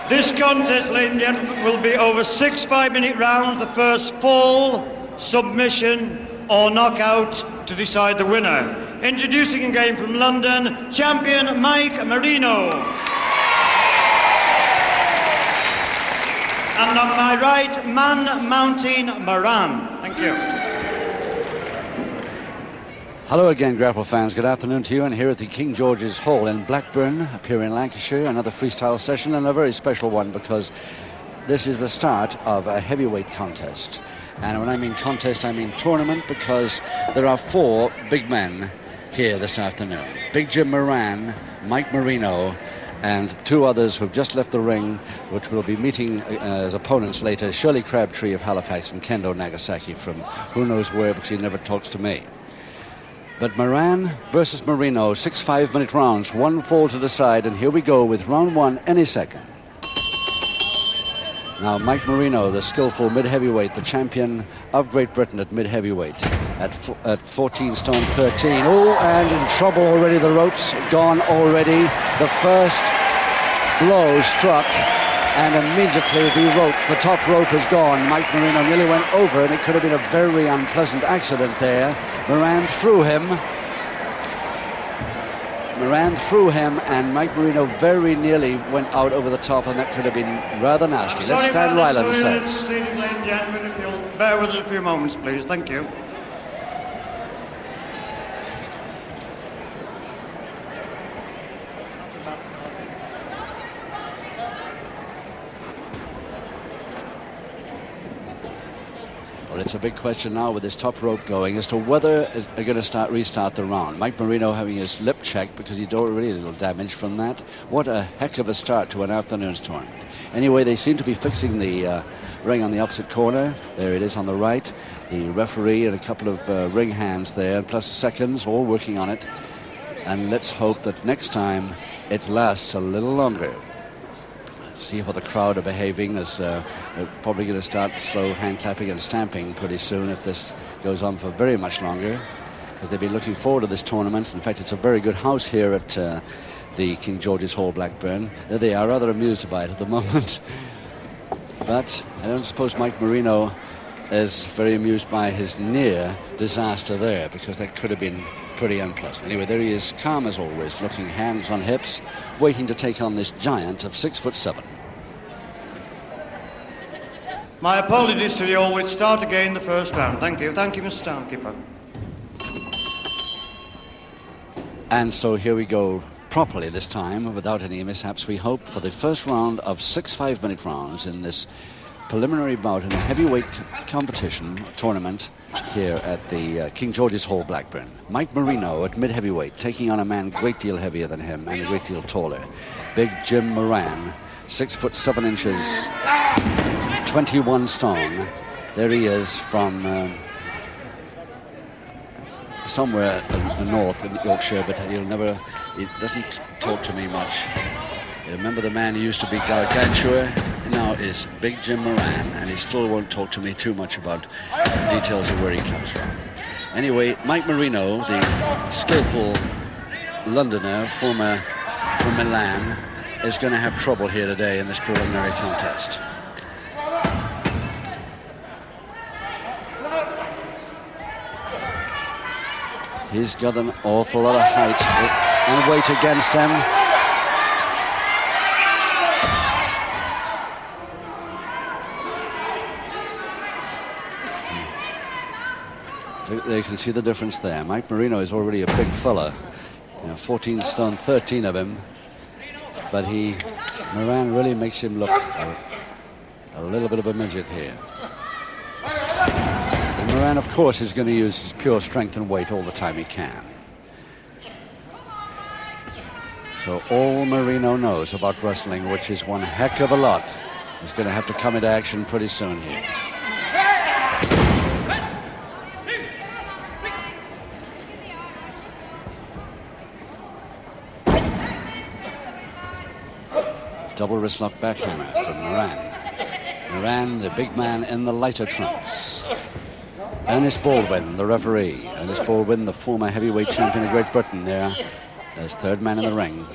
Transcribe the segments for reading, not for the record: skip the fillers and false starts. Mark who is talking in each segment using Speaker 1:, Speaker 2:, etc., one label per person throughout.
Speaker 1: This contest, ladies and gentlemen, will be over 6 5-minute rounds. The first fall, submission or knockout to decide the winner. Introducing again from London, champion Mike Marino. And on my right, man mounting Moran. Thank you.
Speaker 2: Hello again, grapple fans. Good afternoon to you. And here at the King George's Hall in Blackburn, up here in Lancashire, another freestyle session, and a very special one because this is the start of a heavyweight contest. And when I mean contest, I mean tournament, because there are 4 big men here this afternoon. Big Jim Moran, Mike Marino, and 2 others who've just left the ring, which will be meeting as opponents later, Shirley Crabtree of Halifax and Kendo Nagasaki from who knows where, because he never talks to me. But Moran versus Marino, 6 5-minute rounds, 1 fall to decide, and here we go with round 1 any second. Now Mike Marino, the skillful mid-heavyweight, the champion of Great Britain at mid-heavyweight at 14 stone 13. Oh, and in trouble already, the ropes gone already. The first blow struck, and immediately the top rope is gone. Mike Marino nearly went over, and it could have been a very unpleasant accident there. Moran threw him, and Mike Marino very nearly went out over the top, and that could have been rather nasty. Let's Stan Ryland says.
Speaker 1: Ladies and gentlemen, if you'll bear with us a few moments, please. Thank you.
Speaker 2: Well, it's a big question now with this top rope going as to whether they're going to restart the round. Mike Marino having his lip checked because he'd already a little damage from that. What a heck of a start to an afternoon's tournament. Anyway, they seem to be fixing the ring on the opposite corner. There it is on the right. The referee and a couple of ring hands there, plus seconds, all working on it. And let's hope that next time it lasts a little longer. See how the crowd are behaving, as they're probably going to start slow hand clapping and stamping pretty soon if this goes on for very much longer, because they've been looking forward to this tournament. In fact, it's a very good house here at the King George's Hall, Blackburn. There they are, rather amused by it at the moment. But I don't suppose Mike Marino is very amused by his near disaster there, because that could have been pretty unpleasant. Anyway, there he is, calm as always, looking hands on hips, waiting to take on this giant of 6'7".
Speaker 1: My apologies to you all. We'll start again the first round. Thank you. Thank you, Mr. Stonekeeper.
Speaker 2: And so here we go properly this time, without any mishaps, we hope, for the first round of 6 5-minute rounds in this preliminary bout in a heavyweight competition tournament here at the King George's Hall, Blackburn. Mike Marino at mid-heavyweight, taking on a man a great deal heavier than him and a great deal taller. Big Jim Moran, 6'7" 21 stone. There he is from somewhere in the north in Yorkshire, but he doesn't talk to me much. You remember the man who used to be Gargantua, now is Big Jim Moran, and he still won't talk to me too much about details of where he comes from. Anyway, Mike Marino, the skillful Londoner, former from Milan, is going to have trouble here today in this preliminary contest. He's got an awful lot of height and weight against him. They can see the difference there. Mike Marino is already a big fella, 14 stone 13 of him, but Moran really makes him look a little bit of a midget here. And Moran, of course, is going to use his pure strength and weight all the time he can. So all Marino knows about wrestling, which is one heck of a lot, is going to have to come into action pretty soon here. Double wrist lock backhammer from Moran. Moran, the big man in the lighter trunks. Ernest Baldwin, the referee. Ernest Baldwin, the former heavyweight champion of Great Britain, there as third man in the ring.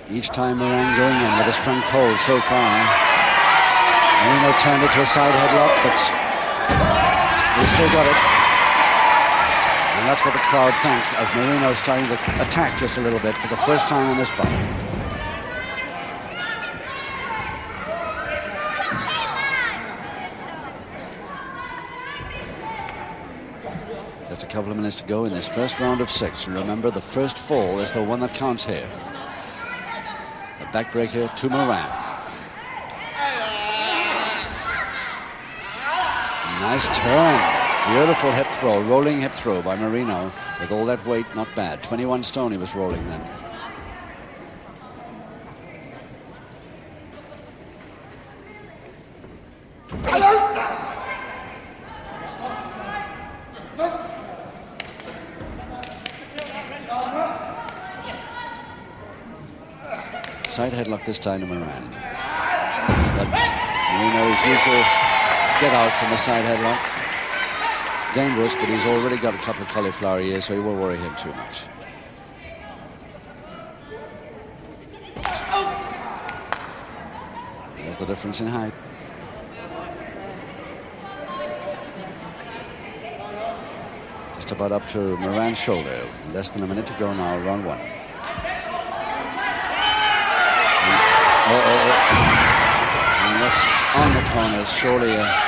Speaker 2: Each time Moran going in with a strength hold so far. Marino turned it to a side headlock, but he still got it. And that's what the crowd think of Marino starting to attack just a little bit for the first time in this bout. Just a couple of minutes to go in this first round of 6. And remember, the first fall is the one that counts here. A backbreaker to Moran. Nice turn. Beautiful hip throw, rolling hip throw by Marino. With all that weight, not bad. 21 stone he was rolling then. Side headlock this time to Moran. But Marino, his usual get out from the side headlock. Dangerous, but he's already got a couple of cauliflower ears, so he won't worry him too much. There's the difference in height. Just about up to Moran's shoulder. Less than a minute to go now, round 1. And that's on the corners, surely a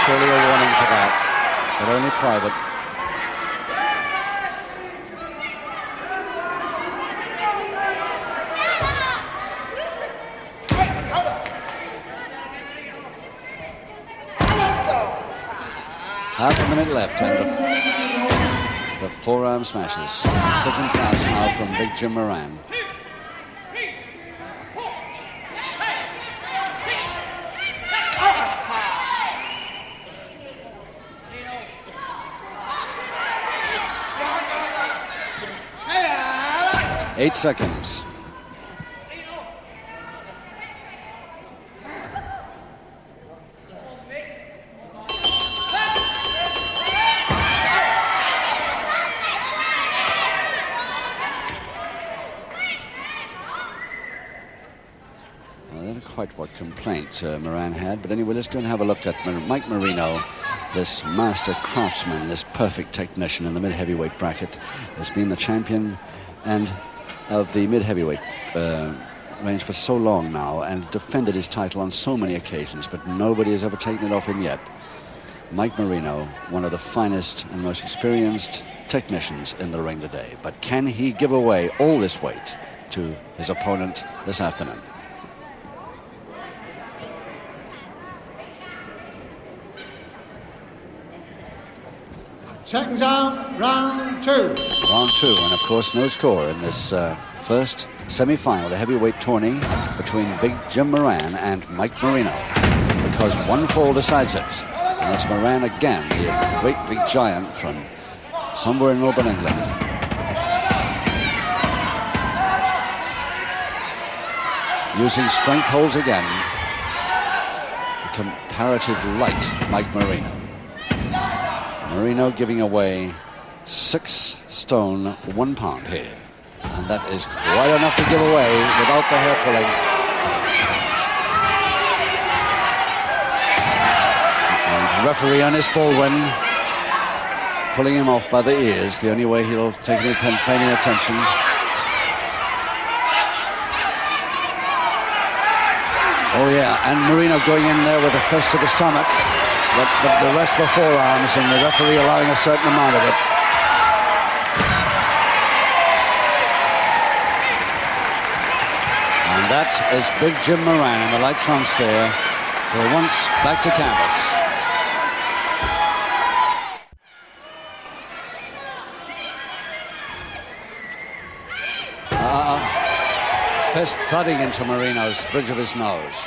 Speaker 2: warning for that, but only private. Half a minute left, and the forearm smashes. Thick and fast now from Big Jim Moran. Eight seconds. Well, that's quite what complaint Moran had, but anyway, let's go and have a look at Mike Marino, this master craftsman, this perfect technician in the mid-heavyweight bracket, has been the champion and of the mid-heavyweight range for so long now, and defended his title on so many occasions, but nobody has ever taken it off him yet. Mike Marino, one of the finest and most experienced technicians in the ring today. But can he give away all this weight to his opponent this afternoon?
Speaker 1: Seconds out, round 2.
Speaker 2: Round 2, and of course no score in this first semi-final, the heavyweight tourney between Big Jim Moran and Mike Marino, because one fall decides it, and it's Moran again, the great big giant from somewhere in northern England. Using strength holds again, the comparative light Mike Marino. Marino giving away 6 stone 1 pound here, and that is quite enough to give away without the hair pulling. And referee Ernest Baldwin pulling him off by the ears, the only way he'll take any paying attention. Oh yeah, and Marino going in there with a fist to the stomach. The rest were forearms, and the referee allowing a certain amount of it. And that is Big Jim Moran in the light trunks there, for once back to canvas. Fist thudding into Marino's bridge of his nose.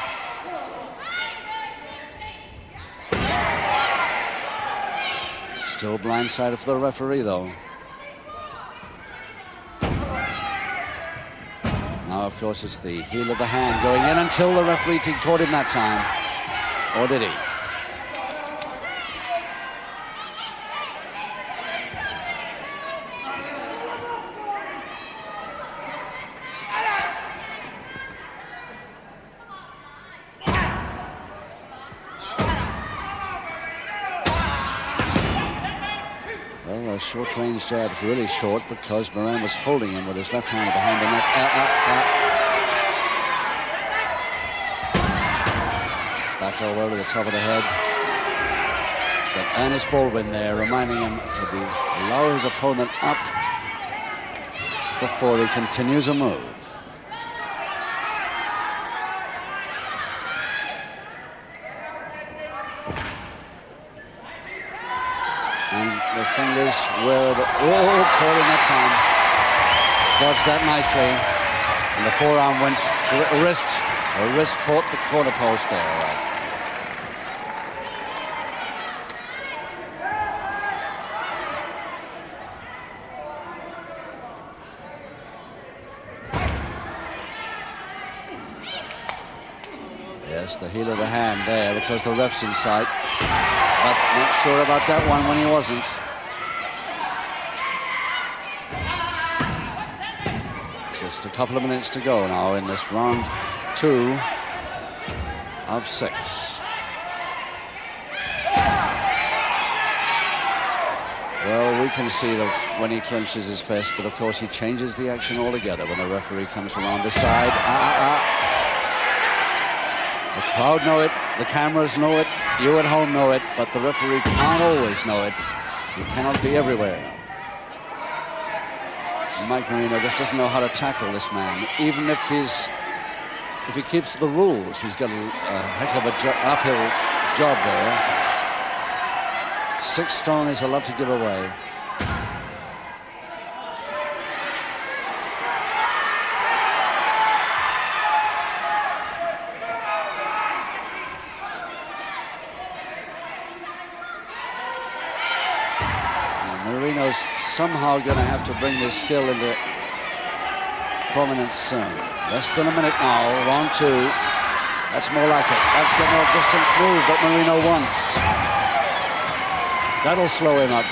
Speaker 2: Still blindsided for the referee, though. Now, of course, it's the heel of the hand going in until the referee caught him that time. Or did he? those short-range jabs really short because Moran was holding him with his left hand behind the neck. Back elbow to the top of the head. But Ernest Baldwin there reminding him to allow his opponent up before he continues a move. And the fingers were caught in that time. Dodged that nicely. And the forearm went wrist. A wrist caught the corner post there. Yes, the heel of the hand there because the ref's in sight. But not sure about that one when he wasn't. Just a couple of minutes to go now in this round 2 of 6. Well, we can see that when he clenches his fist, but of course he changes the action altogether when the referee comes around the side. The crowd know it, the cameras know it, you at home know it, but the referee can't always know it. He cannot be everywhere. Mike Marino just doesn't know how to tackle this man. Even if he keeps the rules, he's got a heck of a uphill job there. 6 stone is a lot to give away. Marino's somehow going to have to bring this skill into prominence soon. Less than a minute now, round 2. That's more like it. That's getting a distant move that Marino wants. That'll slow him up.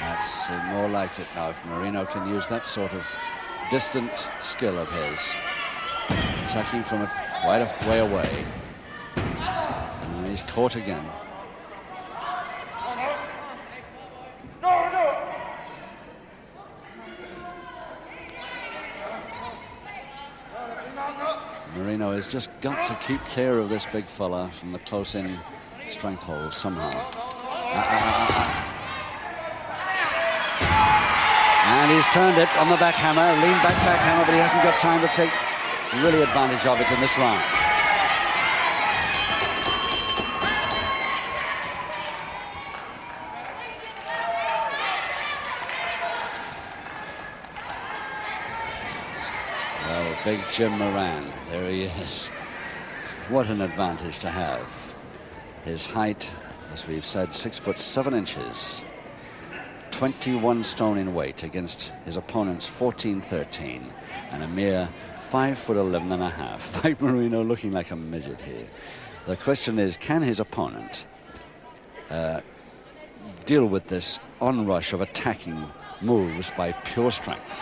Speaker 2: That's more like it now. If Marino can use that sort of distant skill of his. Attacking from quite a way away. And he's caught again. Marino has just got to keep clear of this big fella from the close-in strength hold somehow. And he's turned it on the backhammer, lean back backhammer, but he hasn't got time to take really advantage of it in this round. Well, big Jim Moran, there he is. What an advantage to have. His height, as we've said, 6'7". 21 stone in weight against his opponent's 14-13 and a mere 5'11½". Mike Marino looking like a midget here. The question is, can his opponent deal with this onrush of attacking moves by pure strength?